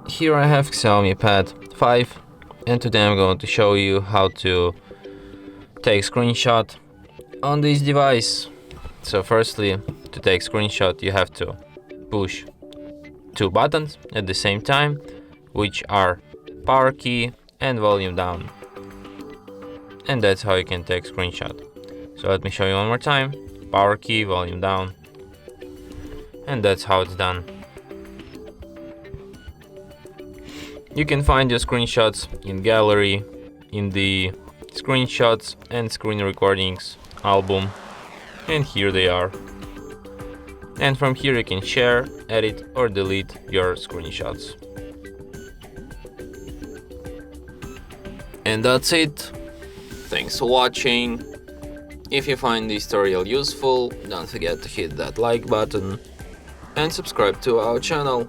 Here I have XIAOMI Pad 5, and today I'm going to show you how to take screenshot on this device. So firstly, to take screenshot you have to push two buttons at the same time, which are power key and volume down, and that's how you can take screenshot. So let me show you one more time: power key, volume down, and that's how it's done. You can find your screenshots in gallery, in the screenshots and screen recordings album, and here they are. And from here you can share, edit or delete your screenshots. And that's it. Thanks for watching. If you find this tutorial useful, don't forget to hit that like button and subscribe to our channel.